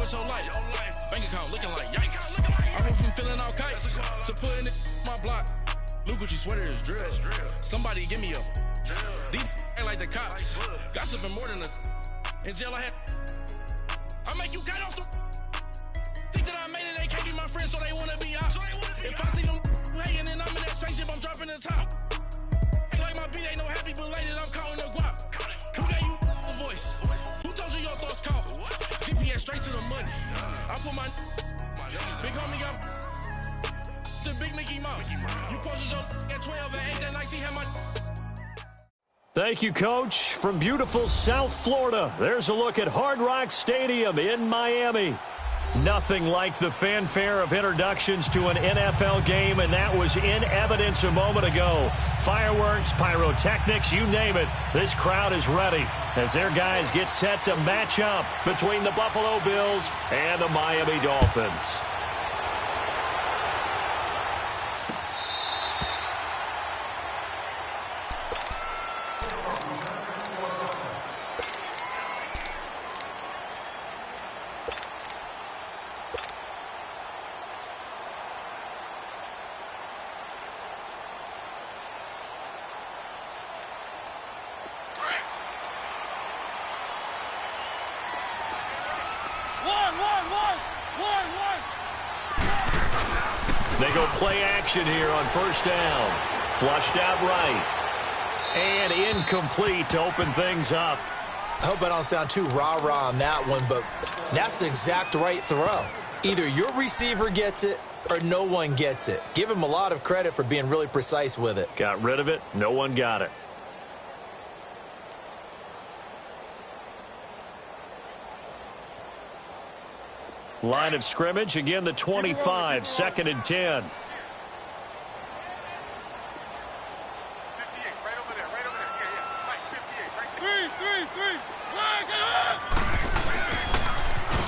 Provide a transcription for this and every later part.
what's your life? Bank account looking like yikes. I went from feeling all kites to putting it on my block. Blue Gucci sweater is drill. Somebody give me a. These ain't like the cops. Gossiping more than a. In jail I had. I make you cut off the. Think that I made it, they can't be my friends, so they wanna be ops. If I see them hating and I'm in that spaceship, I'm dropping the top. Ain't like my beat ain't no happy belated, I'm calling the guap. Who gave you a voice? Who told you your thoughts count? GPS straight to the money. I put my big homie up the big Mickey Mouse. You posted your at 12 and 8 that night, see how my. Thank you, Coach. From beautiful South Florida, there's a look at Hard Rock Stadium in Miami. Nothing like the fanfare of introductions to an NFL game, and that was in evidence a moment ago. Fireworks, pyrotechnics, you name it. This crowd is ready as their guys get set to match up between the Buffalo Bills and the Miami Dolphins. They go play action here on first down. Flushed out right. And incomplete to open things up. I hope I don't sound too rah-rah on that one, but that's the exact right throw. Either your receiver gets it or no one gets it. Give him a lot of credit for being really precise with it. Got rid of it. No one got it. Line of scrimmage, again the 25, 2nd and 10.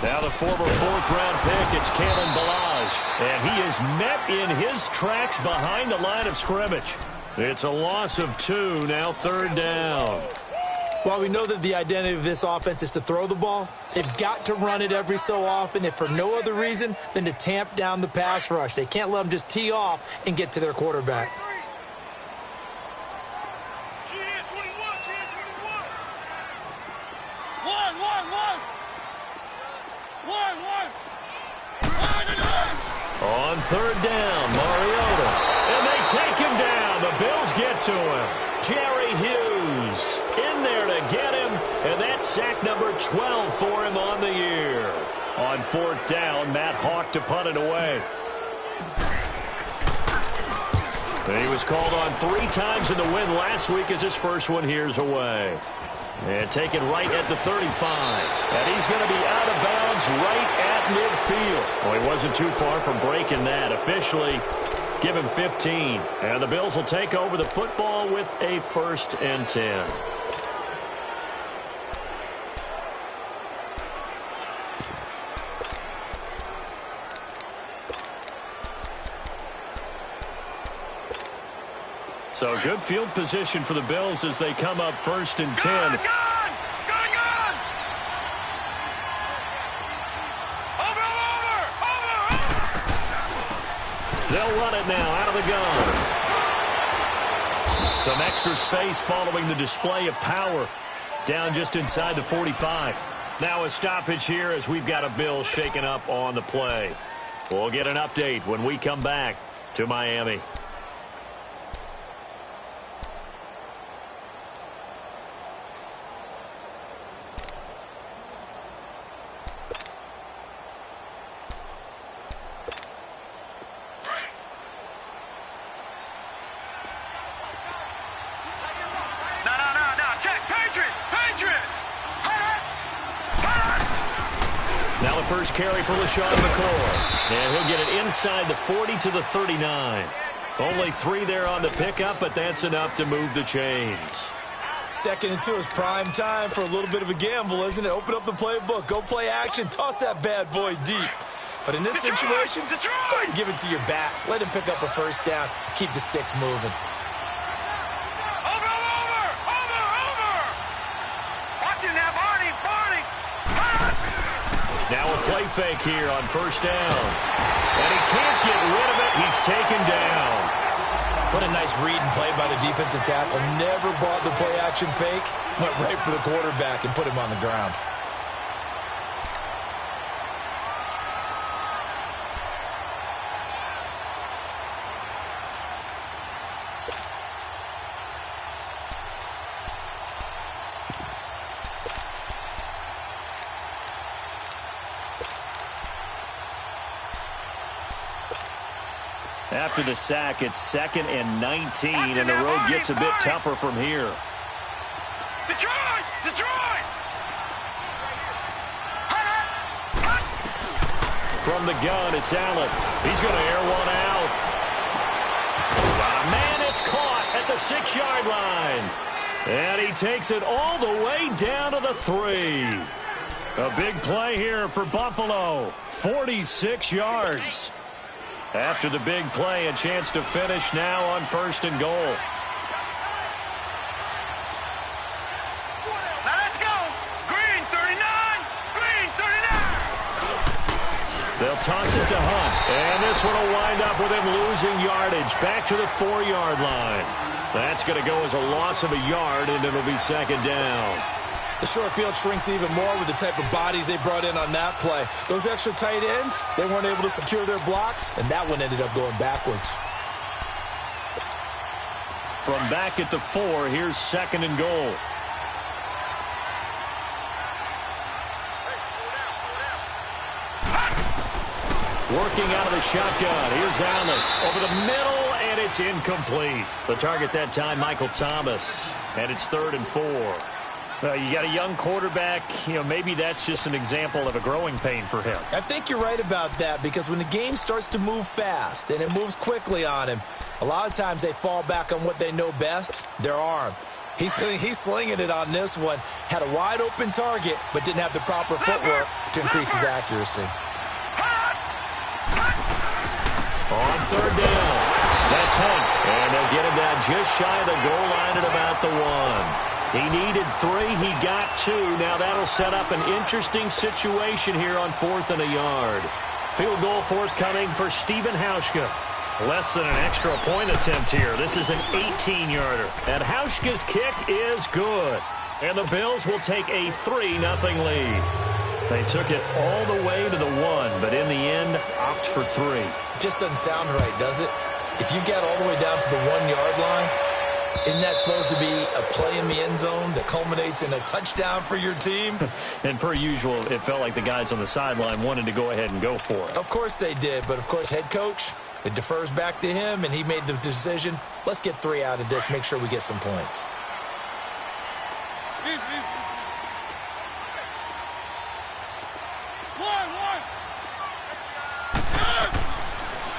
Now the former 4th-round pick, it's Kalen Ballage. And he is met in his tracks behind the line of scrimmage. It's a loss of 2, now 3rd down. While we know that the identity of this offense is to throw the ball, they've got to run it every so often, if for no other reason than to tamp down the pass rush. They can't let them just tee off and get to their quarterback. On 3rd down, Mariota. And they take him down. The Bills get to him. Jerry Hughes in there to get him. And that's sack number 12 for him on the year. On 4th down, Matt Hawk to punt it away. And he was called on 3 times in the win last week as his first one here's away. And taken right at the 35. And he's going to be out of bounds right at midfield. Well, he wasn't too far from breaking that. Officially, give him 15. And the Bills will take over the football with a 1st and 10. So good field position for the Bills as they come up 1st and 10. They'll run it now out of the gun. Some extra space following the display of power. Down just inside the 45. Now a stoppage here as we've got a Bill shaken up on the play. We'll get an update when we come back to Miami. Now the first carry for LaShawn McCoy. And he'll get it inside the 40 to the 39. Only 3 there on the pickup, but that's enough to move the chains. 2nd and 2 is prime time for a little bit of a gamble, isn't it? Open up the playbook, go play action, toss that bad boy deep. But in this situation, go ahead and give it to your back. Let him pick up a 1st down, keep the sticks moving. Now a play fake here on first down. And he can't get rid of it. He's taken down. What a nice read and play by the defensive tackle. Never brought the play-action fake. Went right for the quarterback and put him on the ground. After the sack, it's 2nd and 19, and the road gets a bit tougher from here. Detroit! Detroit! From the gun, it's Allen. He's going to air one out. Man, it's caught at the 6-yard line. And he takes it all the way down to the 3. A big play here for Buffalo. 46 yards. After the big play, a chance to finish now on 1st and goal. Now let's go! Green 39! Green 39! They'll toss it to Hunt. And this one will wind up with him losing yardage. Back to the 4-yard line. That's going to go as a loss of a yard, and it'll be 2nd down. The short field shrinks even more with the type of bodies they brought in on that play. Those extra tight ends, they weren't able to secure their blocks, and that one ended up going backwards. From back at the 4, here's 2nd and goal. Working out of the shotgun. Here's Allen over the middle, and it's incomplete. The target that time, Michael Thomas. And it's 3rd and 4. You got a young quarterback. Maybe that's just an example of a growing pain for him. I think you're right about that, because when the game starts to move fast and it moves quickly on him, a lot of times they fall back on what they know best, their arm. He's slinging it on this one. Had a wide open target, but didn't have the proper footwork to increase his accuracy. On 3rd down, that's Hunt. And they'll get him down just shy of the goal line at about the 1. He needed 3. He got 2. Now that'll set up an interesting situation here on 4th and a yard. Field goal forthcoming for Stephen Hauschka. Less than an extra point attempt here. This is an 18-yarder. And Hauschka's kick is good. And the Bills will take a 3-0 lead. They took it all the way to the 1, but in the end, opt for 3. Just doesn't sound right, does it? If you get all the way down to the 1-yard line, isn't that supposed to be a play in the end zone that culminates in a touchdown for your team? And per usual, it felt like the guys on the sideline wanted to go ahead and go for it. Of course they did, but of course head coach, it defers back to him, and he made the decision, let's get 3 out of this, make sure we get some points.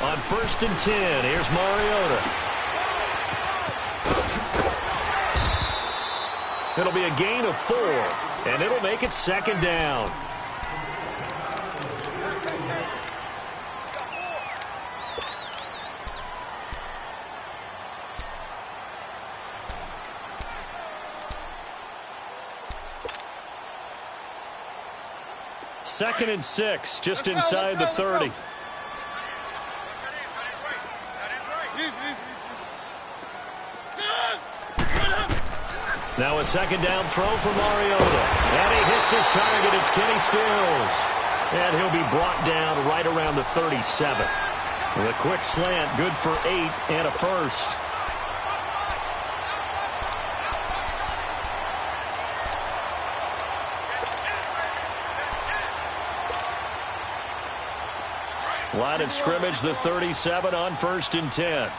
On 1st and 10, here's Mariota. It'll be a gain of 4, and it'll make it 2nd down. Second and 6, just inside the 30. Now a 2nd down throw for Mariota. And he hits his target. It's Kenny Stills. And he'll be brought down right around the 37. With a quick slant, good for 8 and a first. Line of scrimmage, the 37 on 1st and 10.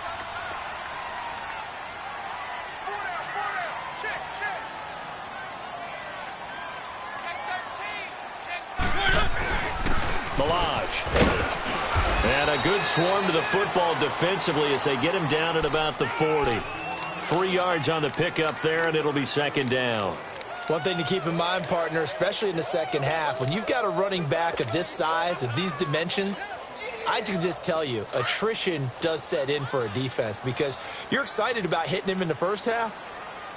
And a good swarm to the football defensively as they get him down at about the 40. 3 yards on the pickup there, and it'll be 2nd down. One thing to keep in mind, partner, especially in the second half, when you've got a running back of this size, of these dimensions, I can just tell you, attrition does set in for a defense because you're excited about hitting him in the first half.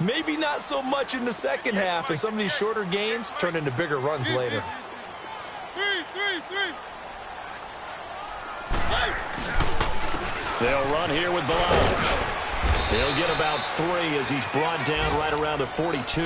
Maybe not so much in the second half, and some of these shorter gains turn into bigger runs later. 3. They'll run here with Balaj. He'll get about 3 as he's brought down right around the 42.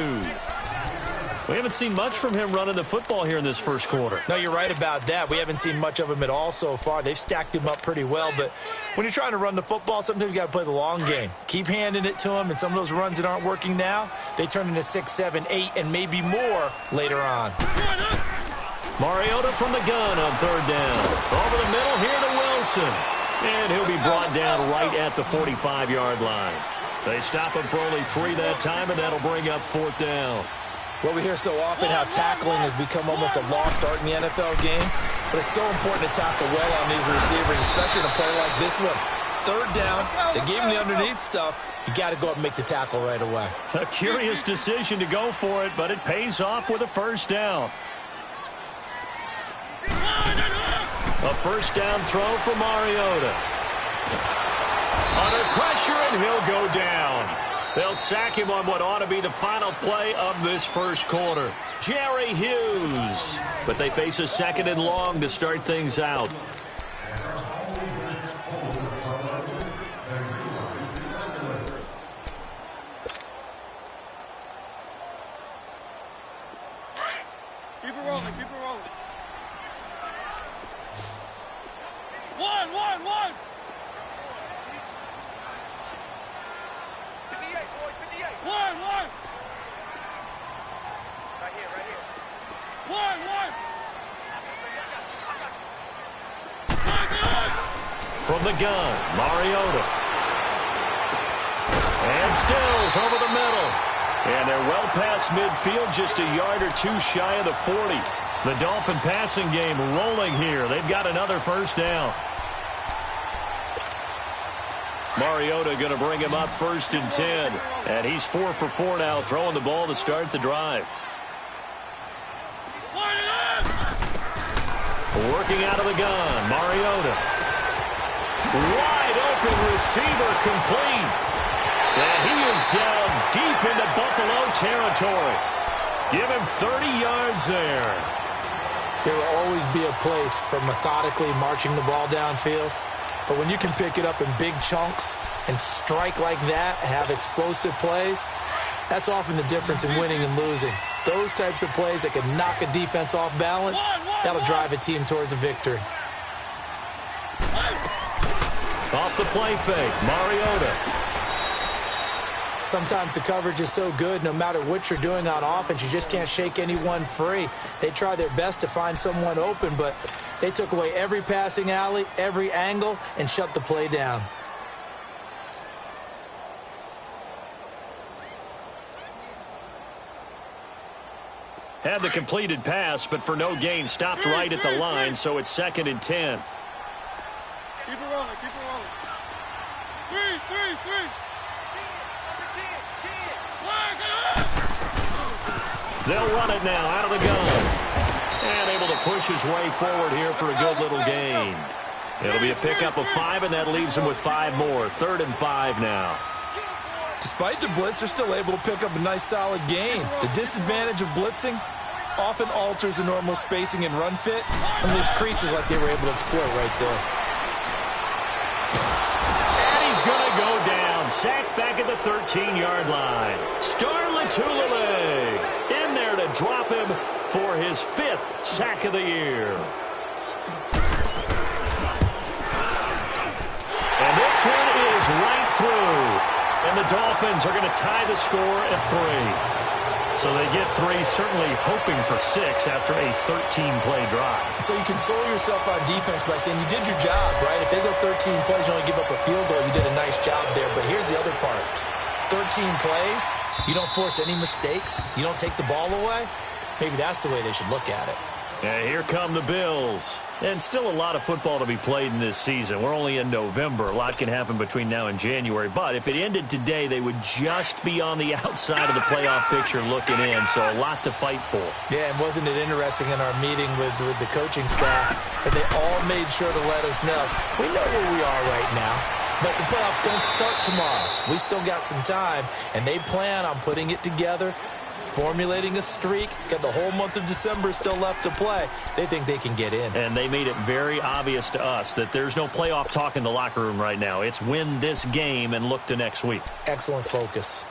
We haven't seen much from him running the football here in this first quarter. No, you're right about that. We haven't seen much of him at all so far. They've stacked him up pretty well, but when you're trying to run the football, sometimes you got to play the long game. Keep handing it to him, and some of those runs that aren't working now, they turn into 6, 7, 8, and maybe more later on. Mariota from the gun on 3rd down. Over the middle here to Wilson. And he'll be brought down right at the 45-yard line. They stop him for only 3 that time, and that'll bring up 4th down. Well, we hear so often how tackling has become almost a lost art in the NFL game, but it's so important to tackle well on these receivers, especially in a play like this one. 3rd down, they gave him the underneath stuff. You got to go up and make the tackle right away. A curious decision to go for it, but it pays off with a 1st down. A 1st down throw for Mariota. Under pressure, and he'll go down. They'll sack him on what ought to be the final play of this first quarter. Jerry Hughes. But they face a 2nd and long to start things out. Keep it rolling, keep it rolling. 1, 1, 1. 58, boys, 58. 1, 1. Right here, right here. 1, 1. From the gun, Mariota. And Stills over the middle. And they're well past midfield, just a yard or 2 shy of the 40. The Dolphin passing game rolling here. They've got another 1st down. Mariota going to bring him up 1st and 10. And he's 4 for 4 now, throwing the ball to start the drive. Working out of the gun, Mariota. Wide open receiver, complete. And he is down deep into Buffalo territory. Give him 30 yards there. There will always be a place for methodically marching the ball downfield. But when you can pick it up in big chunks and strike like that, have explosive plays, that's often the difference in winning and losing. Those types of plays that can knock a defense off balance, that'll drive a team towards a victory. Off the play fake, Mariota. Sometimes the coverage is so good, no matter what you're doing on offense, you just can't shake anyone free. They try their best to find someone open, but they took away every passing alley, every angle, and shut the play down. Had the completed pass, but for no gain, stopped right at the line, so it's 2nd and 10. Keep it rolling, keep it rolling. 3. They'll run it now out of the gun. And able to push his way forward here for a good little gain. It'll be a pickup of 5, and that leaves him with 5 more. 3rd and 5 now. Despite the blitz, they're still able to pick up a nice, solid gain. The disadvantage of blitzing often alters the normal spacing and run fits and leaves creases like they were able to exploit right there. And he's going to go down. Sacked back at the 13-yard line. Star Latulippe in there to drop him for his 5th sack of the year. And this one is right through. And the Dolphins are going to tie the score at 3. So they get 3, certainly hoping for 6 after a 13-play drive. So you console yourself on defense by saying you did your job, right? If they go 13 plays, you only give up a field goal, you did a nice job there. But here's the other part. 13 plays, you don't force any mistakes, you don't take the ball away. Maybe that's the way they should look at it. And here come the Bills. And still a lot of football to be played in this season. We're only in November. A lot can happen between now and January. But if it ended today, they would just be on the outside of the playoff picture looking in. So a lot to fight for. Yeah, and wasn't it interesting in our meeting with the coaching staff that they all made sure to let us know, we know where we are right now, but the playoffs don't start tomorrow. We still got some time, and they plan on putting it together formulating a streak, got the whole month of December still left to play. They think they can get in. And they made it very obvious to us that there's no playoff talk in the locker room right now. It's win this game and look to next week. Excellent focus.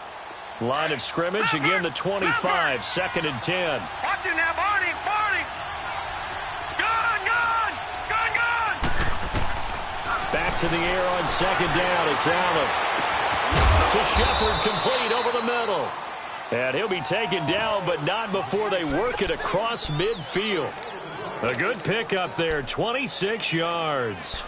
Line of scrimmage, again the 25, 2nd and 10. Watch it now, Barney, Barney. Gun, gun, gun, gun. Back to the air on 2nd down. It's Allen. To Shepard, complete over the middle. And he'll be taken down, but not before they work it across midfield. A good pickup there, 26 yards.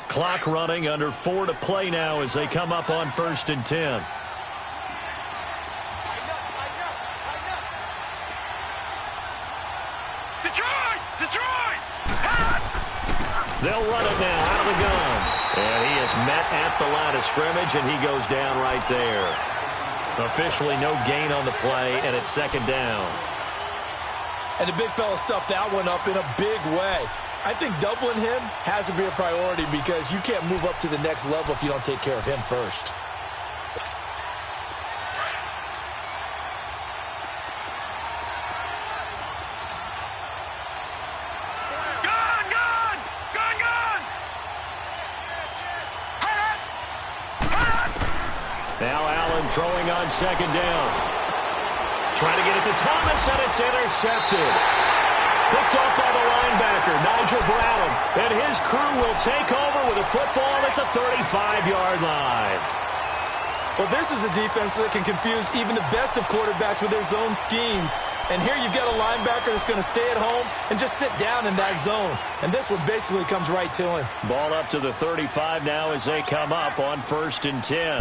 Clock running, under 4 to play now as they come up on 1st and 10. Detroit, Detroit. They'll run it now out of the gun. And he is met at the line of scrimmage, and he goes down right there. Officially no gain on the play, and it's 2nd down. And the big fella stuffed that one up in a big way. I think doubling him has to be a priority because you can't move up to the next level if you don't take care of him first. Gun, gun, gun, gun. Now Allen throwing on 2nd down. Trying to get it to Thomas, and it's intercepted. Picked off by the linebacker, Nigel Bradham. And his crew will take over with a football at the 35-yard line. Well, this is a defense that can confuse even the best of quarterbacks with their zone schemes. And here you've got a linebacker that's going to stay at home and just sit down in that zone. And this one basically comes right to him. Ball up to the 35 now as they come up on 1st and 10.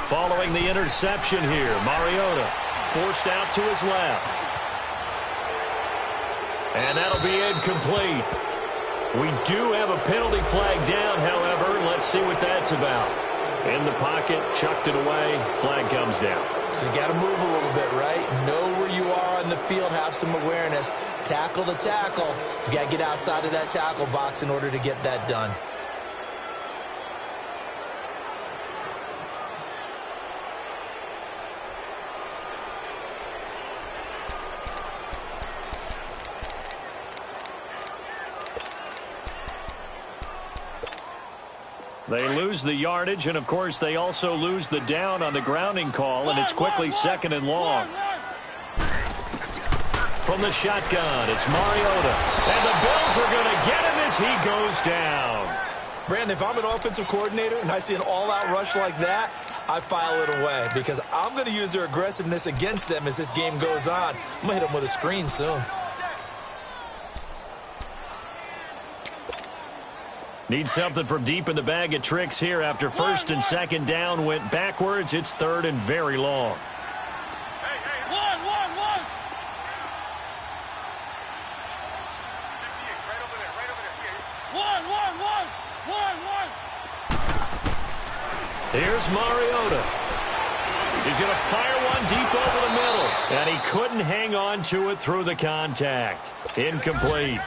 Following the interception here, Mariota forced out to his left. And that'll be incomplete. We do have a penalty flag down, however. Let's see what that's about. In the pocket, chucked it away, flag comes down. So you got to move a little bit, right? Know where you are on the field, have some awareness. Tackle to tackle. You got to get outside of that tackle box in order to get that done. They lose the yardage, and, of course, they also lose the down on the grounding call, and it's quickly 2nd and long. From the shotgun, it's Mariota. And the Bills are going to get him as he goes down. Brandon, if I'm an offensive coordinator and I see an all-out rush like that, I file it away because I'm going to use their aggressiveness against them as this game goes on. I'm going to hit them with a screen soon. Need something from deep in the bag of tricks here after 1st and 2nd down went backwards. It's 3rd and very long. Hey, hey, one. 58, right over there, here. One. Here's Mariota. He's going to fire one deep over the middle. And he couldn't hang on to it through the contact. Incomplete.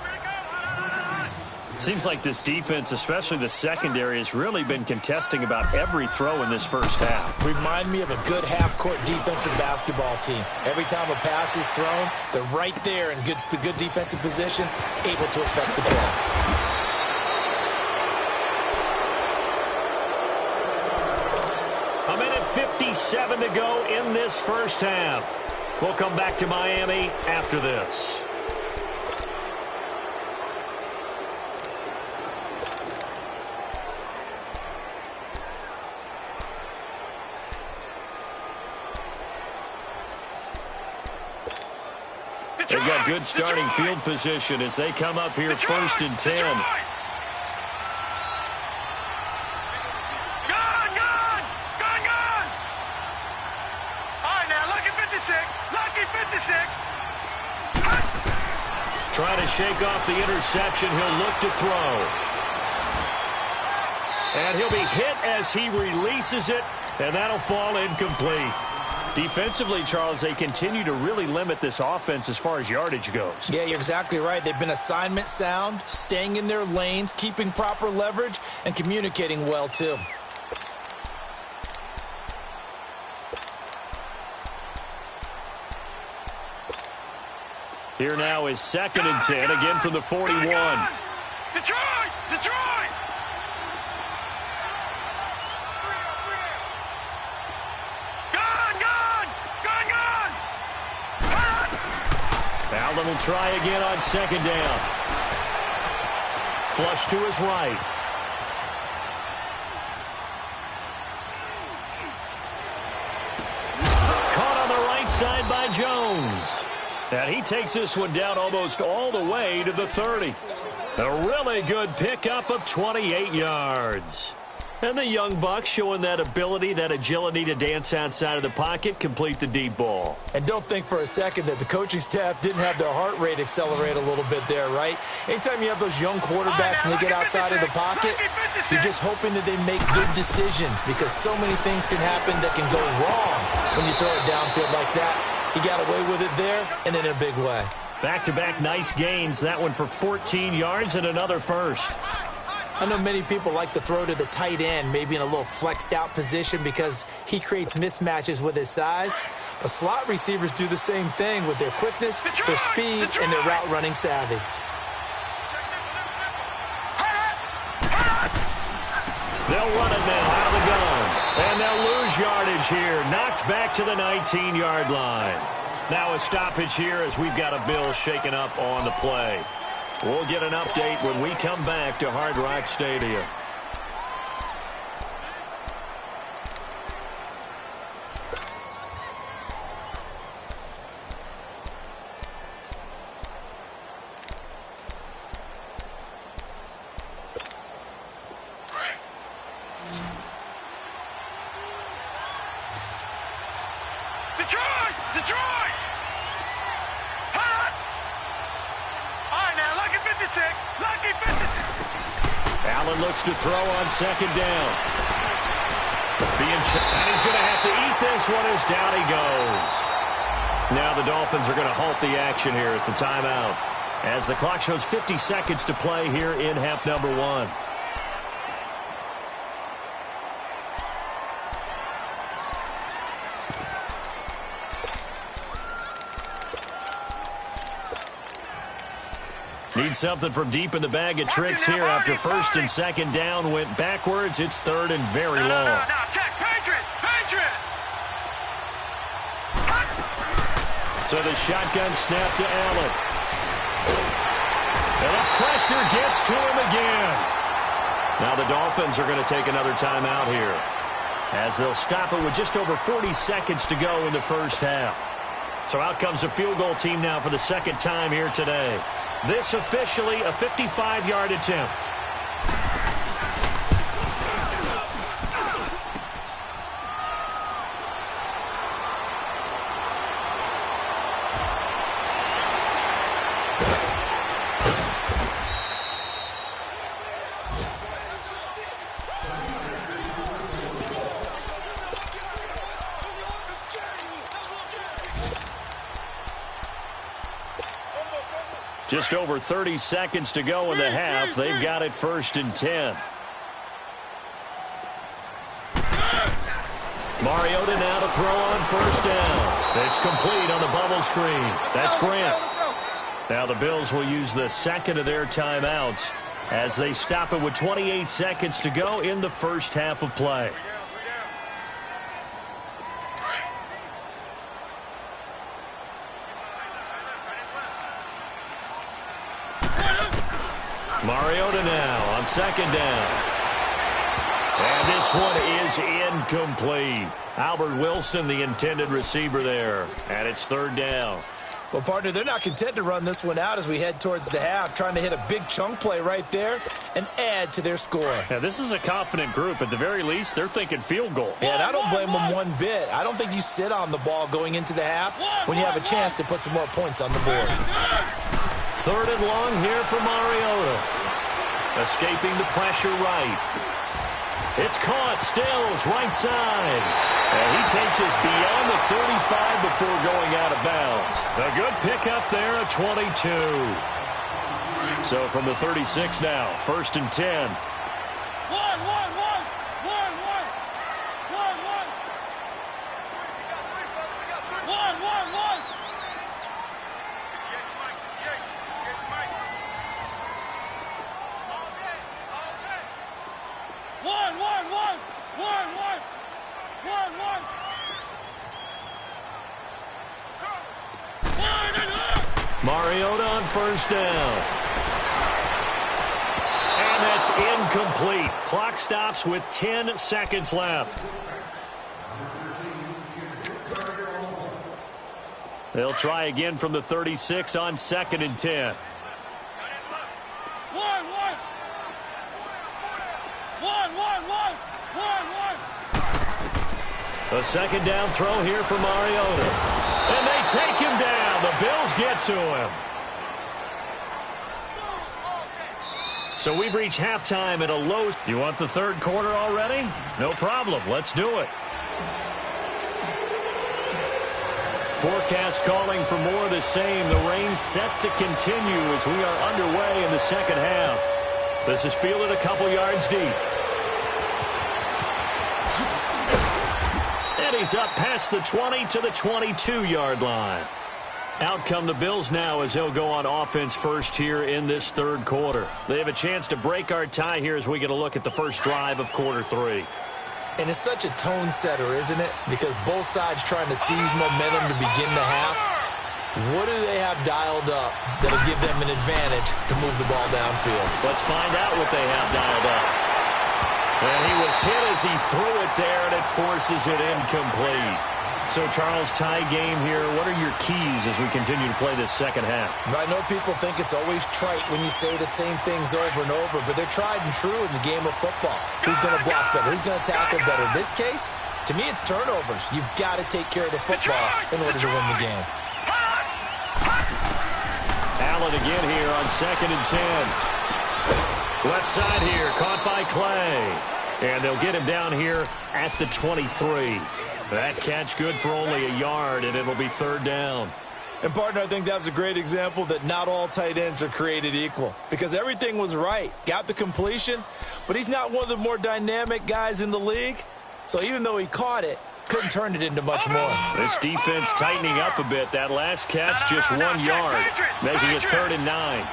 Seems like this defense, especially the secondary, has really been contesting about every throw in this first half. Remind me of a good half-court defensive basketball team. Every time a pass is thrown, they're right there in good defensive position, able to affect the play. A minute 57 to go in this first half. We'll come back to Miami after this. They've got good starting field position as they come up here 1st and 10. Gun! All right, now, lucky 56. Lucky 56. Trying to shake off the interception. He'll look to throw. And he'll be hit as he releases it, and that'll fall incomplete. Defensively, Charles, they continue to really limit this offense as far as yardage goes. Yeah, you're exactly right. They've been assignment sound, staying in their lanes, keeping proper leverage, and communicating well, too. Here now is 2nd and 10, again from the 41. Detroit! Detroit! Gone! Gone! Gone! Gone! Allen will try again on 2nd down. Flush to his right. Caught on the right side by Jones. And he takes this one down almost all the way to the 30. A really good pickup of 28 yards. And the young buck showing that ability, that agility to dance outside of the pocket, complete the deep ball. And don't think for a second that the coaching staff didn't have their heart rate accelerate a little bit there, right? Anytime you have those young quarterbacks and they get outside of the pocket, you're just hoping that they make good decisions because so many things can happen that can go wrong when you throw it downfield like that. He got away with it there and in a big way. Back-to-back nice gains. That one for 14 yards and another first. I know many people like to throw to the tight end, maybe in a little flexed out position because he creates mismatches with his size. But slot receivers do the same thing with their quickness, their speed, and their route running savvy. They'll run it now out of the gun. And they'll lose yardage here. Knocked back to the 19-yard line. Now a stoppage here as we've got a Bill shaken up on the play. We'll get an update when we come back to Hard Rock Stadium. Detroit! Detroit! Hot! All right, now, lucky 56. Lucky 56. Allen looks to throw on 2nd down. And he's going to have to eat this one as down he goes. Now the Dolphins are going to halt the action here. It's a timeout as the clock shows 50 seconds to play here in half number 1. Need something from deep in the bag of tricks here after 1st and 2nd down went backwards. It's 3rd and very long. No, check. Patriot! Patriot! So the shotgun snap to Allen. And the pressure gets to him again. Now the Dolphins are going to take another timeout here as they'll stop it with just over 40 seconds to go in the first half. So out comes a field goal team now for the 2nd time here today. This officially a 55-yard attempt. Just over 30 seconds to go in the half. They've got it 1st and 10. Mariota now to throw on 1st down. It's complete on the bubble screen. That's Grant. Now the Bills will use the 2nd of their timeouts as they stop it with 28 seconds to go in the first half of play. Mariota now on 2nd down. And this one is incomplete. Albert Wilson, the intended receiver there. And it's 3rd down. Well, partner, they're not content to run this one out as we head towards the half, trying to hit a big chunk play right there and add to their score. Yeah, this is a confident group. At the very least, they're thinking field goal. Yeah, and I don't blame them one bit. I don't think you sit on the ball going into the half when you have a chance to put some more points on the board. 3rd and long here for Mariota. Escaping the pressure right. It's caught. Stills right side. And he takes us beyond the 35 before going out of bounds. A good pickup there at 22. So from the 36 now, 1st and 10. Mariota on first down. And that's incomplete. Clock stops with 10 seconds left. They'll try again from the 36 on 2nd and 10. A second down throw here for Mariota. And they take him down. The Bills get to him. So we've reached halftime at a low. You want the third quarter already? No problem. Let's do it. Forecast calling for more of the same. The rain set to continue as we are underway in the second half. This is fielded a couple yards deep. And he's up past the 20 to the 22-yard line. Out come the Bills now as they'll go on offense first here in this third quarter. They have a chance to break our tie here as we get a look at the first drive of quarter 3. And it's such a tone setter, isn't it? Because both sides trying to seize momentum to begin the half. What do they have dialed up that'll give them an advantage to move the ball downfield? Let's find out what they have dialed up. And he was hit as he threw it there, and it forces it incomplete. So, Charles, tie game here. What are your keys as we continue to play this second half? I know people think it's always trite when you say the same things over and over, but they're tried and true in the game of football. Who's going to block better? Who's going to tackle better? In this case, to me, it's turnovers. You've got to take care of the football in order to win the game. Allen again here on 2nd and 10. Left side here, caught by Clay. And they'll get him down here at the 23. That catch good for only a yard, and it'll be third down. And, partner, I think that was a great example that not all tight ends are created equal. Because everything was right. Got the completion, but he's not one of the more dynamic guys in the league. So even though he caught it, couldn't turn it into much more. This defense tightening up a bit. That last catch just 1 yard, making it 3rd and 9.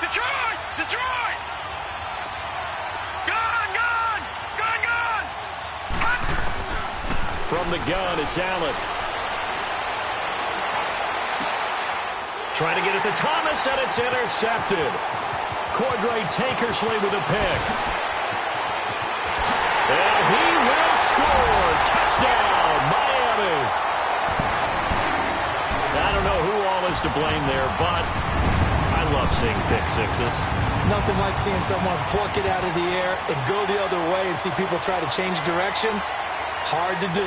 Detroit! Detroit! Gun! From the gun, it's Allen. Trying to get it to Thomas, and it's intercepted. Cordray Tankersley with a pick. And he will score. Touchdown, Miami. I don't know who all is to blame there, but I love seeing pick sixes. Nothing like seeing someone pluck it out of the air and go the other way and see people try to change directions. Hard to do.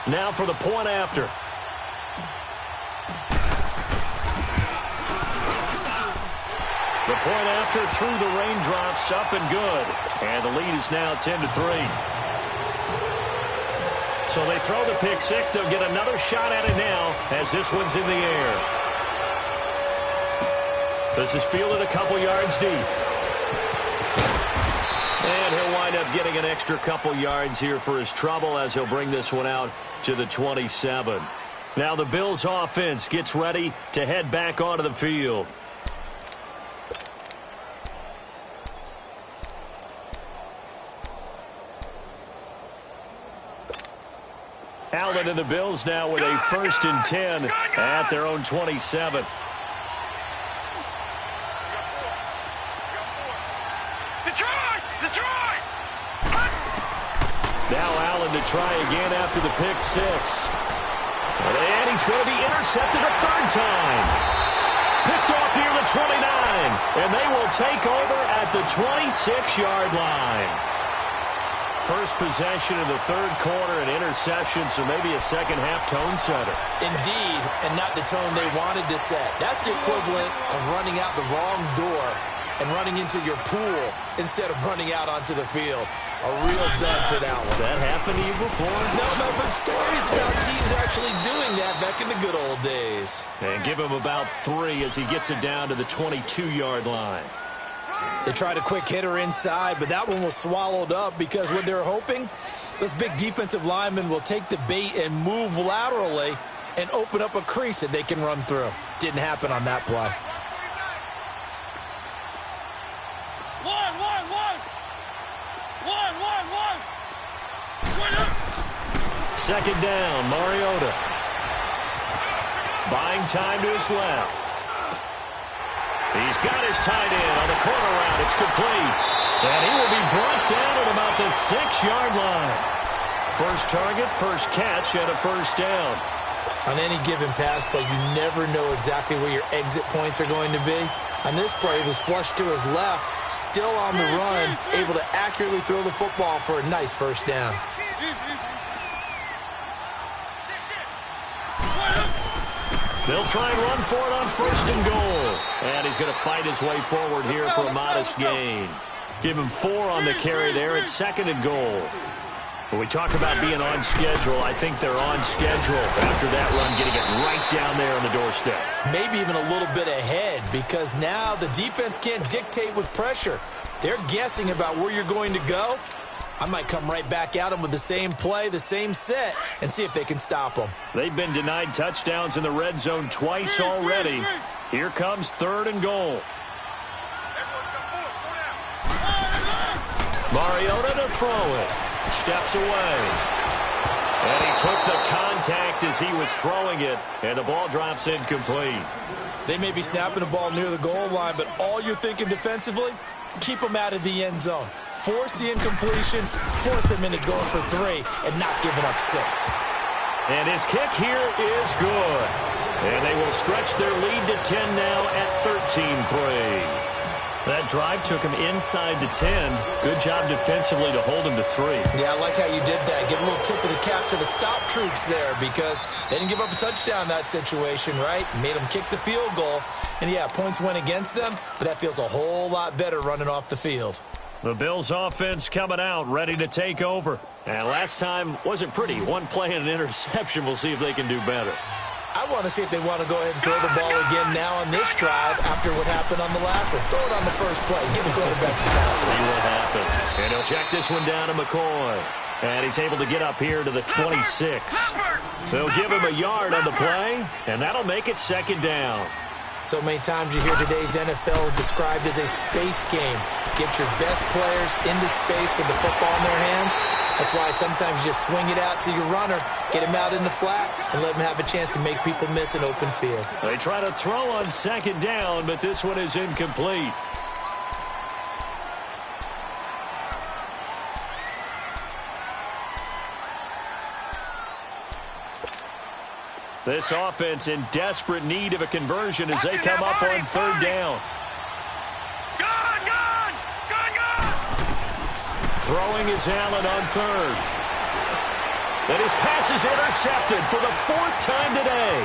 Now for the point after. The point after through the raindrops, up and good. And the lead is now 10-3. So they throw the pick six. They'll get another shot at it now as this one's in the air. This is fielded a couple yards deep. And he'll wind up getting an extra couple yards here for his trouble as he'll bring this one out to the 27. Now the Bills offense gets ready to head back onto the field. Allen and the Bills now with a 1st and 10 at their own 27. Detroit! Now Allen to try again after the pick six. And he's going to be intercepted a 3rd time. Picked off near the 29. And they will take over at the 26-yard line. First possession of the 3rd quarter, an interception, so maybe a second-half tone setter. Indeed, and not the tone they wanted to set. That's the equivalent of running out the wrong door and running into your pool instead of running out onto the field. A real dud for that one. Has that happened to you before? No, but stories about teams actually doing that back in the good old days. And give him about 3 as he gets it down to the 22-yard line. They tried a quick hitter inside, but that one was swallowed up because what they're hoping, those big defensive linemen will take the bait and move laterally and open up a crease that they can run through. Didn't happen on that play. One. second down. Mariota buying time to his left. He's got his tight end on the corner route. It's complete. And he will be brought down at about the 6-yard line. First target, first catch, and a first down. On any given pass play, you never know exactly where your exit points are going to be. On this play, he was flushed to his left, still on the run, able to accurately throw the football for a nice first down. They'll try and run for it on first and goal. And he's going to fight his way forward here for a modest gain. Give him 4 on the carry there at second and goal. When we talk about being on schedule, I think they're on schedule after that run, getting it right down there on the doorstep. Maybe even a little bit ahead, because now the defense can't dictate with pressure. They're guessing about where you're going to go. I might come right back at them with the same play, the same set, and see if they can stop them. They've been denied touchdowns in the red zone twice already. Here comes third and goal. Mariota to throw it. Steps away. And he took the contact as he was throwing it, and the ball drops incomplete. They may be snapping the ball near the goal line, but all you're thinking defensively, keep them out of the end zone. Force the incompletion, force them into going for 3, and not giving up 6. And his kick here is good. And they will stretch their lead to 10 now at 13-3. That drive took him inside the 10. Good job defensively to hold him to 3. Yeah, I like how you did that. Give a little tip of the cap to the stop troops there, because they didn't give up a touchdown in that situation, right? Made them kick the field goal. And, yeah, points went against them, but that feels a whole lot better running off the field. The Bills' offense coming out, ready to take over. And last time wasn't pretty. One play and an interception. We'll see if they can do better. I want to see if they want to go ahead and throw the ball again now on this drive after what happened on the last one. Throw it on the first play. Give the quarterback some passes. See what happens. And he'll check this one down to McCoy. And he's able to get up here to the 26. They'll give him a yard on the play, and that'll make it second down. So many times you hear today's NFL described as a space game. Get your best players into space with the football in their hands. That's why sometimes you just swing it out to your runner, get him out in the flat, and let him have a chance to make people miss an open field. They try to throw on second down, but this one is incomplete. This offense in desperate need of a conversion as they come up on third down. Throwing is Allen on third. And his pass is intercepted for the 4th time today.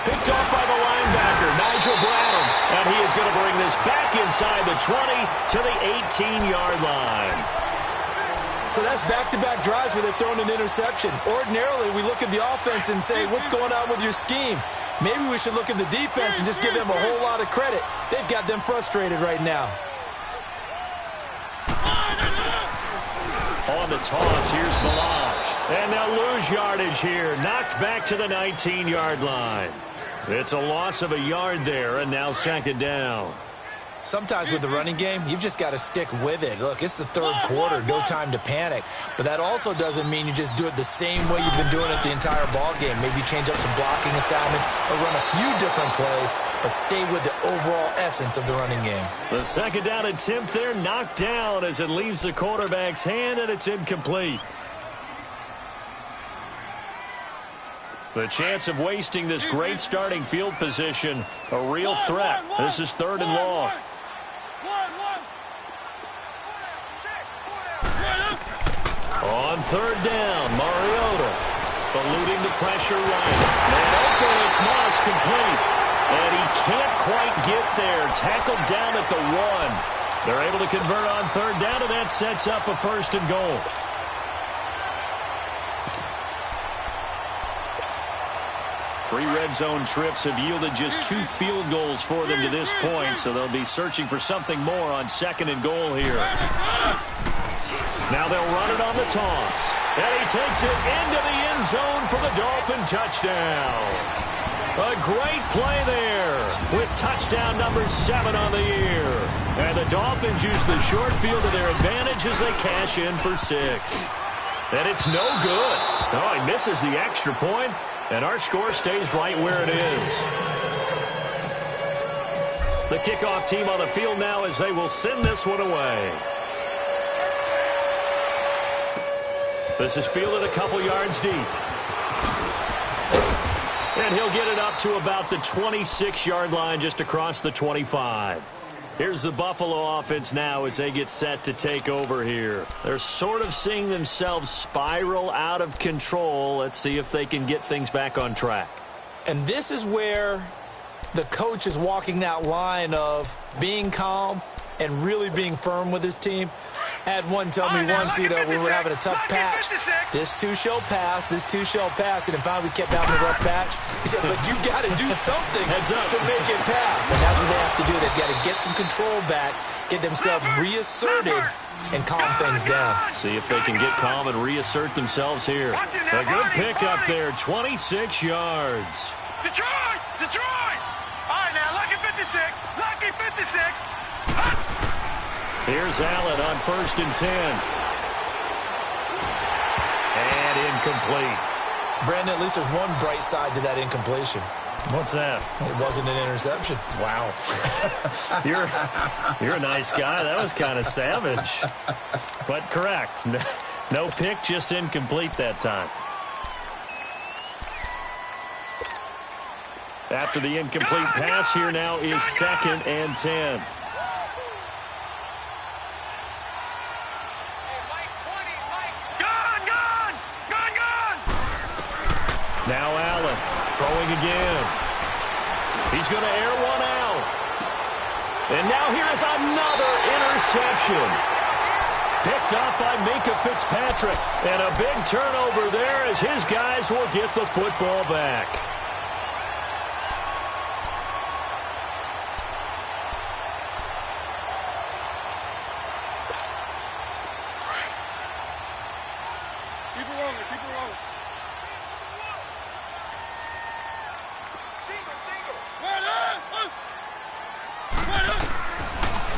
Picked off by the linebacker, Nigel Bradham. And he is going to bring this back inside the 20 to the 18-yard line. So that's back-to-back drives where they've thrown an interception. Ordinarily, we look at the offense and say, what's going on with your scheme? Maybe we should look at the defense and just give them a whole lot of credit. They've got them frustrated right now. On the toss, here's Malage. And they'll lose yardage here. Knocked back to the 19-yard line. It's a loss of a yard there, and now second down. Sometimes with the running game, you've just got to stick with it. Look, it's the third quarter, no time to panic. But that also doesn't mean you just do it the same way you've been doing it the entire ball game. Maybe change up some blocking assignments or run a few different plays, but stay with the overall essence of the running game. The second down attempt there knocked down as it leaves the quarterback's hand, and it's incomplete. The chance of wasting this great starting field position, a real threat. This is third and long. On third down, Mariota eluding the pressure right. And open, it's Moss complete. And he can't quite get there. Tackled down at the 1. They're able to convert on third down, and that sets up a first and goal. Three red zone trips have yielded just 2 field goals for them to this point, so they'll be searching for something more on second and goal here. Now they'll run it on the toss. And he takes it into the end zone for the Dolphin touchdown. A great play there with touchdown number 7 on the year. And the Dolphins use the short field to their advantage as they cash in for 6. And it's no good. Oh, he misses the extra point, and our score stays right where it is. The kickoff team on the field now as they will send this one away. This is fielded a couple yards deep. And he'll get it up to about the 26-yard line, just across the 25. Here's the Buffalo offense now as they get set to take over here. They're sort of seeing themselves spiral out of control. Let's see if they can get things back on track. And this is where the coach is walking that line of being calm and really being firm with his team. I had one tell me once, we were having a tough patch. This too shall pass, this too shall pass. And finally we kept having a rough patch. He said, but you got to do something to make it pass. And that's what they have to do. They've got to get some control back, get themselves reasserted, and calm things down. See if they can get calm and reassert themselves here. A good pickup there, 26 yards. Detroit! Detroit! All right, now, lucky 56. Lucky 56. Here's Allen on 1st and 10. And incomplete. Brandon, at least there's one bright side to that incompletion. What's that? It wasn't an interception. Wow. You're a nice guy. That was kind of savage. But correct. No pick, just incomplete that time. After the incomplete pass, here now is 2nd and 10. Now Allen throwing again. He's going to air one out. And now here's another interception. Picked up by Minkah Fitzpatrick. And a big turnover there as his guys will get the football back. Keep it rolling, keep it rolling.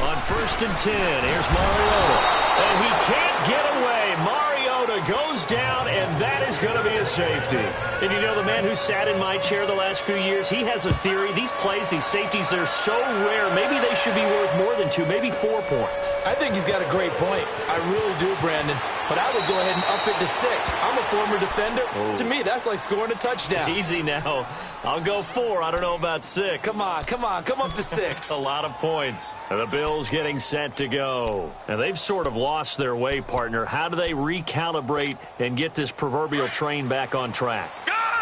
On 1st and 10, here's Mariota. And he can't get away. Mariota goes down, and that is going to be a safety. And you know, the man who sat in my chair the last few years, he has a theory. These plays, these safeties, they're so rare. Maybe they should be worth more than 2, maybe 4 points. I think he's got a great point. I really do, Brandon. But I would go ahead and up it to 6. I'm a former defender. Oh. To me, that's like scoring a touchdown. Easy now. I'll go 4. I don't know about 6. Come on. Come up to 6. A lot of points. And the Bills getting set to go. And they've sort of lost their way, partner. How do they recalibrate and get this proverbial train back on track?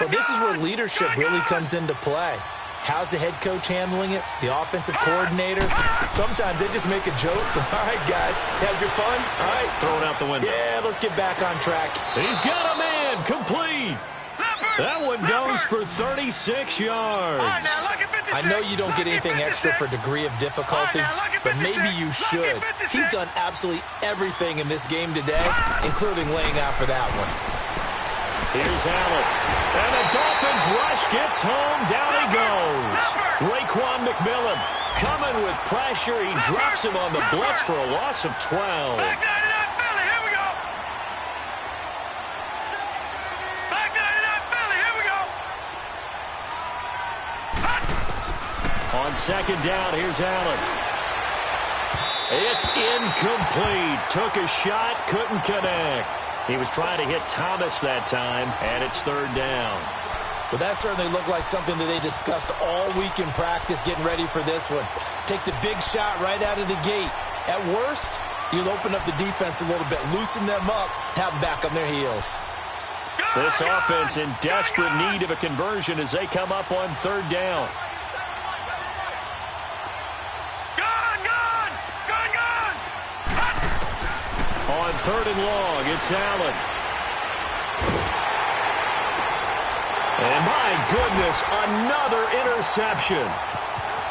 Well, this is where leadership really comes into play. How's the head coach handling it? The offensive coordinator? Sometimes they just make a joke. All right, guys, had your fun? All right. Throw it out the window. Yeah, let's get back on track. He's got a man. Complete. That one goes for 36 yards. I know you don't get anything extra for degree of difficulty, but maybe you should. He's done absolutely everything in this game today, including laying out for that one. Here's Allen. And the Dolphins rush gets home. Down he goes. Raekwon McMillan coming with pressure. He drops him on the blitz for a loss of 12. On 2nd down, here's Allen. It's incomplete. Took a shot, couldn't connect. He was trying to hit Thomas that time, and it's 3rd down. Well, that certainly looked like something that they discussed all week in practice getting ready for this one. Take the big shot right out of the gate. At worst, you'll open up the defense a little bit, loosen them up, have them back on their heels. This offense in desperate need of a conversion as they come up on 3rd down. On 3rd and long, it's Allen. And my goodness, another interception.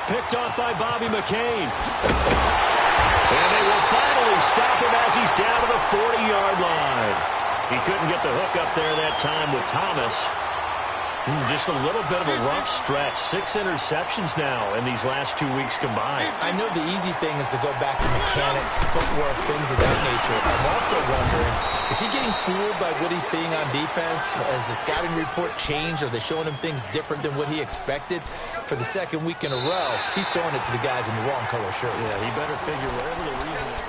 Picked off by Bobby McCain. And they will finally stop him as he's down to the 40-yard line. He couldn't get the hook up there that time with Thomas. Just a little bit of a rough stretch. 6 interceptions now in these last 2 weeks combined. I know the easy thing is to go back to mechanics, footwork, things of that nature. I'm also wondering Is he getting fooled by what he's seeing on defense? Has the scouting report changed? Are they showing him things different than what he expected? For the second week in a row, he's throwing it to the guys in the wrong color shirts. Yeah, he better figure whatever the reason is.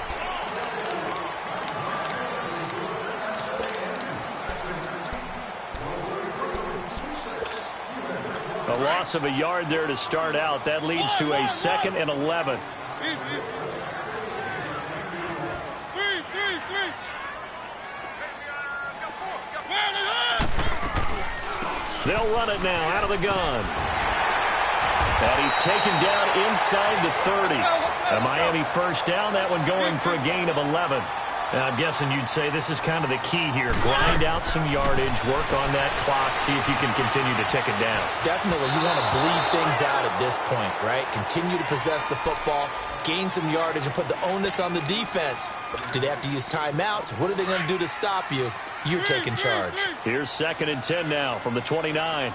A loss of a yard there to start out. That leads to a 2nd and 11. They'll run it now out of the gun. And he's taken down inside the 30. A Miami first down, that one going for a gain of 11. Now, I'm guessing you'd say this is kind of the key here. Grind out some yardage, work on that clock, see if you can continue to tick it down. Definitely, you want to bleed things out at this point, right? Continue to possess the football, gain some yardage, and put the onus on the defense. Do they have to use timeouts? What are they going to do to stop you? You're taking charge. Here's 2nd and 10 now from the 29.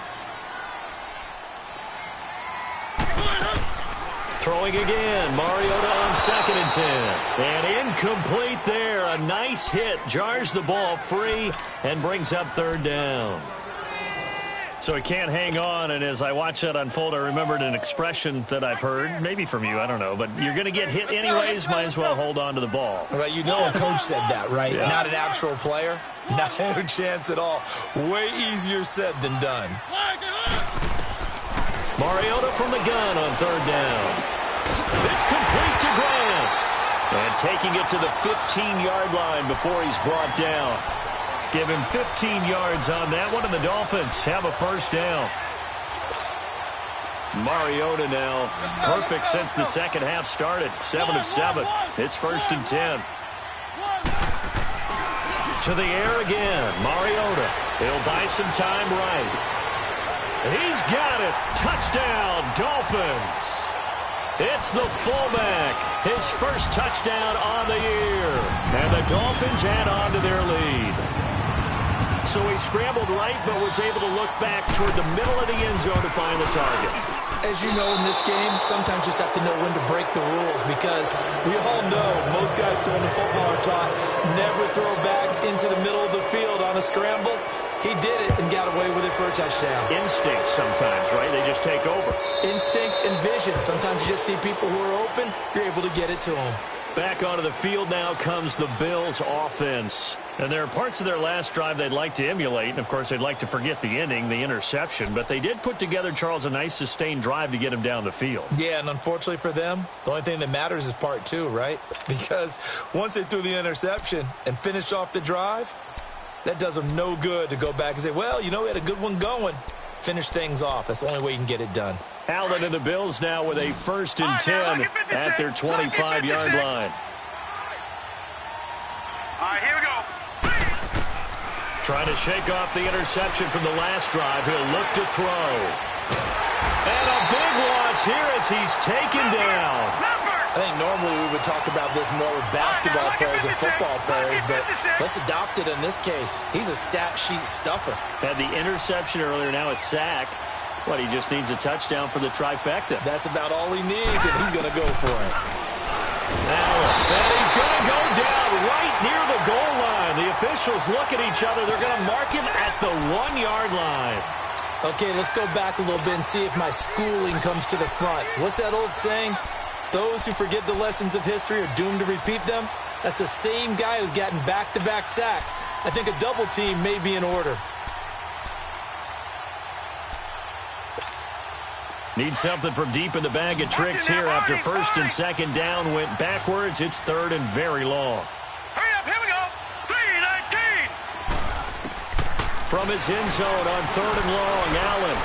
Throwing again. Mariota on 2nd and 10. And incomplete there. A nice hit. Jars the ball free and brings up 3rd down. So he can't hang on, and as I watch that unfold, I remembered an expression that I've heard, maybe from you, I don't know, but you're going to get hit anyways, might as well hold on to the ball. Right, you know a coach said that, right? Yeah. Not an actual player. Not a chance at all. Way easier said than done. Mariota from the gun on 3rd down. It's complete to Grant. And taking it to the 15-yard line before he's brought down. Give him 15 yards on that one, and the Dolphins have a first down. Mariota now, perfect since the second half started. 7 of 7. It's 1st and 10. To the air again. Mariota. He'll buy some time right. He's got it. Touchdown, Dolphins. It's the fullback. His first touchdown on the year. And the Dolphins add on to their lead. So he scrambled right, but was able to look back toward the middle of the end zone to find the target. As you know, in this game, sometimes you just have to know when to break the rules, because we all know most guys throwing the football are taught never throw back into the middle of the field on a scramble. He did it and got away with it for a touchdown. Instinct sometimes, right? They just take over. Instinct and vision. Sometimes you just see people who are open, you're able to get it to them. Back onto the field now comes the Bills offense. And there are parts of their last drive they'd like to emulate. And, of course, they'd like to forget the ending, the interception. But they did put together, Charles, a nice sustained drive to get him down the field. Yeah, and unfortunately for them, the only thing that matters is part 2, right? Because once they threw the interception and finished off the drive, that does them no good to go back and say, well, you know, we had a good one going. Finish things off. That's the only way you can get it done. Allen and the Bills now with a 1st and 10 at their 25-yard line. All right, here we go. Trying to shake off the interception from the last drive. He'll look to throw. And a big loss here as he's taken down. I think normally we would talk about this more with basketball players and football players, but let's adopt it in this case. He's a stat sheet stuffer. Had the interception earlier, now a sack. What, he just needs a touchdown for the trifecta. That's about all he needs, and he's going to go for it. Allen, and he's going to go down right near the goal line. The officials look at each other. They're going to mark him at the 1-yard line. Okay, let's go back a little bit and see if my schooling comes to the front. What's that old saying? Those who forget the lessons of history are doomed to repeat them. That's the same guy who's gotten back-to-back sacks. I think a double team may be in order. Need something from deep in the bag of tricks here after 1st and 2nd down. Went backwards. It's 3rd and very long. Hurry up, here we go. 3-19. From his end zone on 3rd and long, Allen.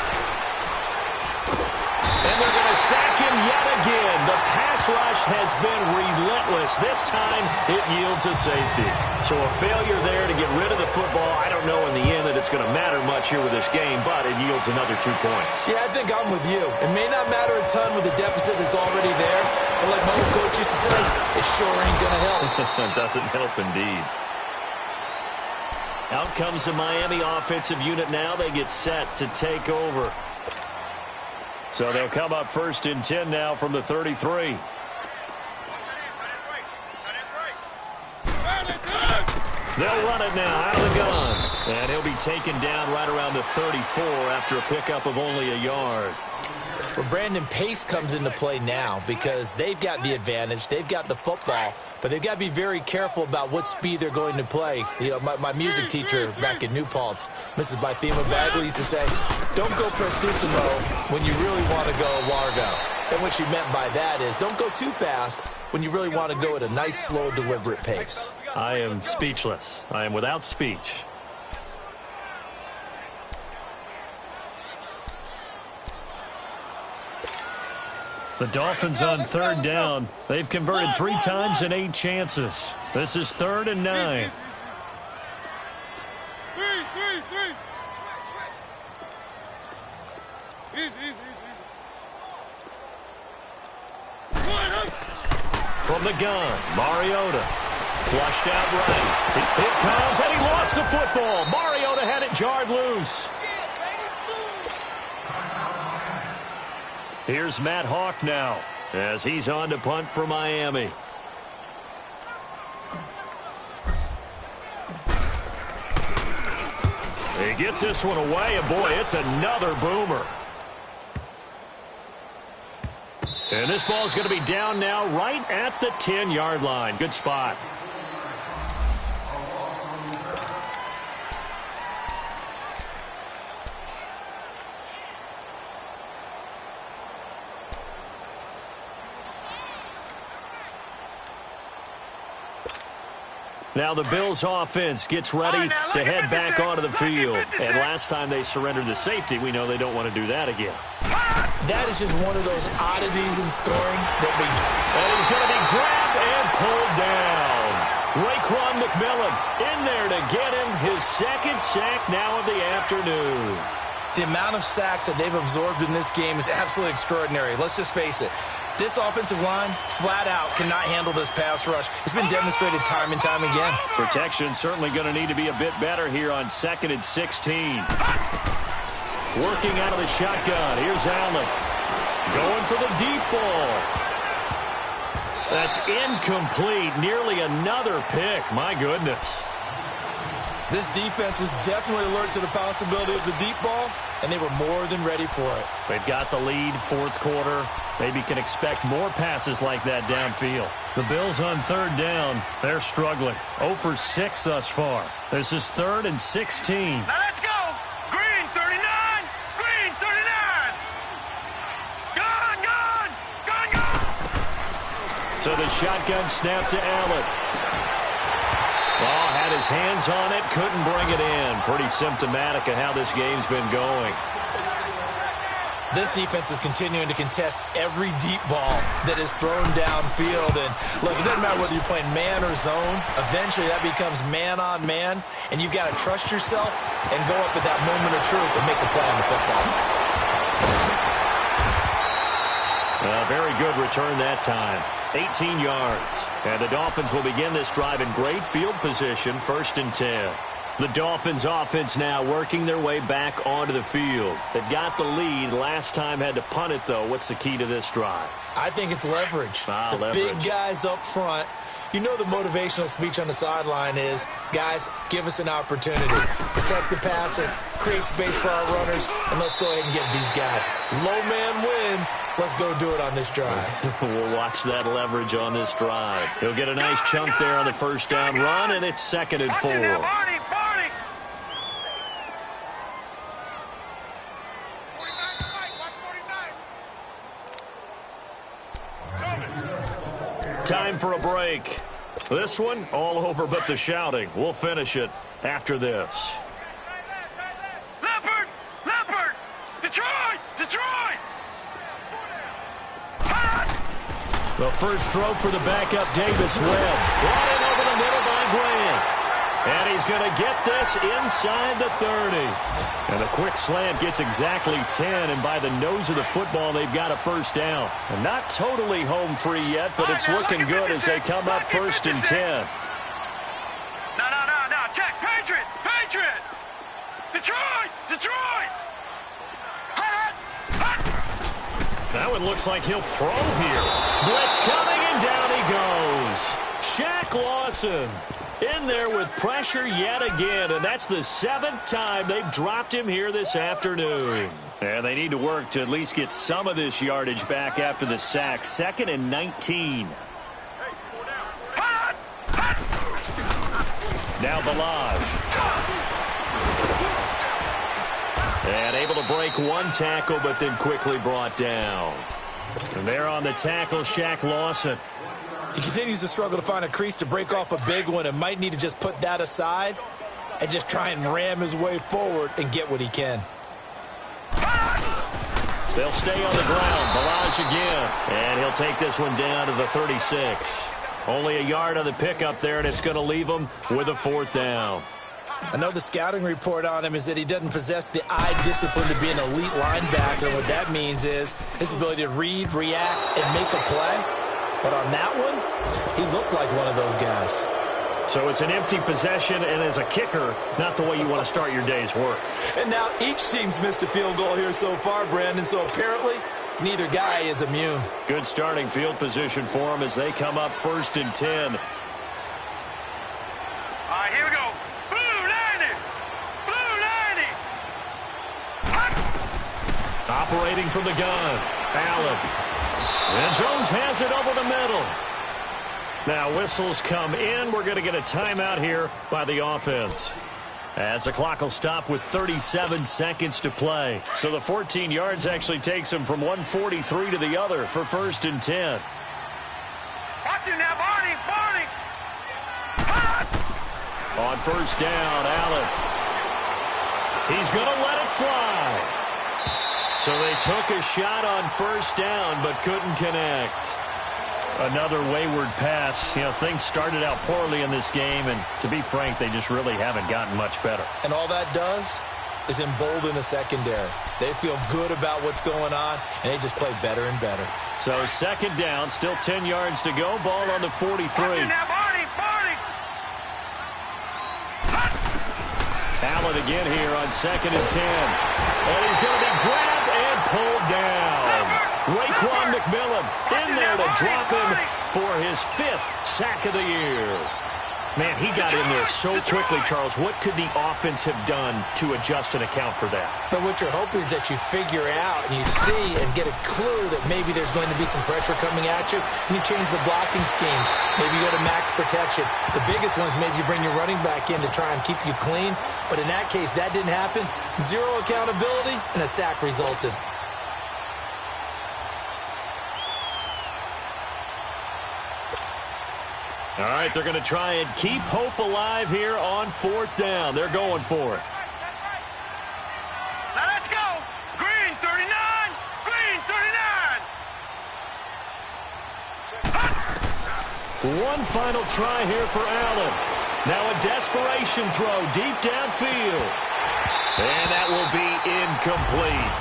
And they're going to sack him yet again. The pass rush has been relentless. This time, it yields a safety. So a failure there to get rid of the football. I don't know in the end that it's going to matter much here with this game, but it yields another 2 points. Yeah, I think I'm with you. It may not matter a ton with the deficit that's already there, but like my old coach used to say, it sure ain't going to help. It doesn't help indeed. Out comes the Miami offensive unit now. They get set to take over. So they'll come up 1st and 10 now from the 33. They'll run it now out of the gun. And he'll be taken down right around the 34 after a pickup of only a yard. Well, Brandon, pace comes into play now because they've got the advantage. They've got the football, but they've got to be very careful about what speed they're going to play. You know, my music teacher back in New Paltz, Mrs. Bythema Bagley, used to say, don't go prestissimo when you really want to go largo. And what she meant by that is don't go too fast when you really want to go at a nice, slow, deliberate pace. I am speechless. I am without speech. The Dolphins on third down. They've converted 3 times in 8 chances. This is 3rd and 9. From the gun, Mariota. Flushed out right. It comes, and he lost the football. Mariota had it jarred loose. Here's Matt Hawk now as he's on to punt for Miami. He gets this one away, and boy, it's another boomer. And this ball's going to be down now right at the 10-yard line. Good spot. Now the Bills offense gets ready to head back onto the field. And last time they surrendered the safety, we know they don't want to do that again. That is just one of those oddities in scoring that we... And he's going to be grabbed and pulled down. Raekwon McMillan in there to get him his 2nd sack now of the afternoon. The amount of sacks that they've absorbed in this game is absolutely extraordinary. Let's just face it. This offensive line, flat out, cannot handle this pass rush. It's been demonstrated time and time again. Protection certainly going to need to be a bit better here on 2nd and 16. Working out of the shotgun. Here's Allen. Going for the deep ball. That's incomplete. Nearly another pick. My goodness. This defense was definitely alert to the possibility of the deep ball, and they were more than ready for it. They've got the lead, 4th quarter. Maybe can expect more passes like that downfield. The Bills on 3rd down. They're struggling. 0 for 6 thus far. This is 3rd and 16. Now let's go. Green 39. Green 39. Gun, gun, gun, gun. So the shotgun snap to Allen. Ball had his hands on it, couldn't bring it in. Pretty symptomatic of how this game's been going. This defense is continuing to contest every deep ball that is thrown downfield. And look, it doesn't matter whether you're playing man or zone. Eventually that becomes man on man, and you've got to trust yourself and go up at that moment of truth and make a play on the football. Very good return that time. 18 yards. And the Dolphins will begin this drive in great field position, 1st and 10. The Dolphins offense now working their way back onto the field. They've got the lead. Last time had to punt it, though. What's the key to this drive? I think it's leverage. Leverage. Big guys up front. You know the motivational speech on the sideline is, guys, give us an opportunity. Protect the passer, create space for our runners, and let's go ahead and give these guys. Low man wins. Let's go do it on this drive. We'll watch that leverage on this drive. He'll get a nice chunk there on the 1st down run, and it's 2nd and 4. Time for a break. This one, all over but the shouting. We'll finish it after this. Leopard! Leopard! Detroit! Detroit! The first throw for the backup, Davis Webb. Brought in over the middle by Grant. And he's going to get this inside the 30. And the quick slant gets exactly 10. And by the nose of the football, they've got a 1st down. And not totally home free yet, but it's looking good as they come up 1st and 10. No. Check. Patriot! Patriot! Detroit! Detroit! That one looks like he'll throw here. Blitz coming, and down he goes. Shaq Shaq Lawson in there with pressure yet again, and that's the 7th time they've dropped him here this afternoon. And they need to work to at least get some of this yardage back after the sack. 2nd and 19. Now Balaj. And able to break one tackle, but then quickly brought down. And there on the tackle, Shaq Lawson. He continues to struggle to find a crease to break off a big one and might need to just put that aside and just try and ram his way forward and get what he can. They'll stay on the ground. Balaj again. And he'll take this one down to the 36. Only a yard on the pickup there, and it's going to leave him with a 4th down. I know the scouting report on him is that he doesn't possess the eye discipline to be an elite linebacker. And what that means is his ability to read, react, and make a play. But on that one, he looked like one of those guys. So it's an empty possession, and as a kicker, not the way you want to start your day's work. And now each team's missed a field goal here so far, Brandon, so apparently neither guy is immune. Good starting field position for them as they come up 1st and 10. All right, here we go. Blue 90. Blue 90. Operating from the gun, Allen. And Jones has it over the middle. Now whistles come in. We're going to get a timeout here by the offense, as the clock will stop with 37 seconds to play. So the 14 yards actually takes him from 143 to the other for 1st and 10. Watch him now, Barney. Barney. On 1st down, Allen. He's going to let it fly. So they took a shot on 1st down but couldn't connect. Another wayward pass. You know, things started out poorly in this game, and to be frank, they just really haven't gotten much better. And all that does is embolden the secondary. They feel good about what's going on, and they just play better and better. So 2nd down, still 10 yards to go. Ball on the 43. Watch him now, Barney. Barney. Allen again here on 2nd and 10. And he's going to be grabbed and pulled down. Raekwon McMillan in there to drop him for his 5th sack of the year. Man, he got in there so quickly, Charles. What could the offense have done to adjust and account for that? But what you're hoping is that you figure out and you see and get a clue that maybe there's going to be some pressure coming at you, and you change the blocking schemes. Maybe you go to max protection. The biggest one is maybe you bring your running back in to try and keep you clean. But in that case, that didn't happen. 0 accountability, and a sack resulted. All right, they're going to try and keep hope alive here on 4th down. They're going for it. Now let's go. Green 39. Green 39. One final try here for Allen. Now a desperation throw deep downfield. And that will be incomplete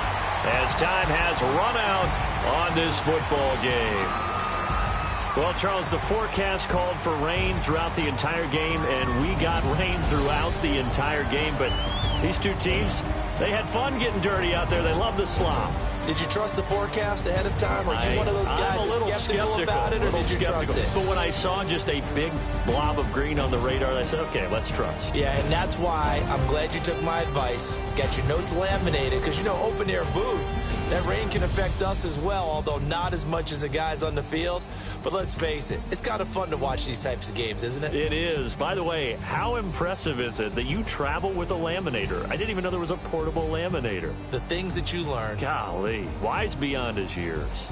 as time has run out on this football game. Well, Charles, the forecast called for rain throughout the entire game, and we got rain throughout the entire game. But these two teams, they had fun getting dirty out there. They love the slop. Did you trust the forecast ahead of time? Are you one of those guys that's skeptical about it, or did you trust it? But when I saw just a big blob of green on the radar, I said, okay, let's trust. Yeah, and that's why I'm glad you took my advice. Got your notes laminated, because, you know, open-air booth, that rain can affect us as well, although not as much as the guys on the field. But let's face it, it's kind of fun to watch these types of games, isn't it? It is. By the way, how impressive is it that you travel with a laminator? I didn't even know there was a portable laminator. The things that you learn. Golly, wise beyond his years.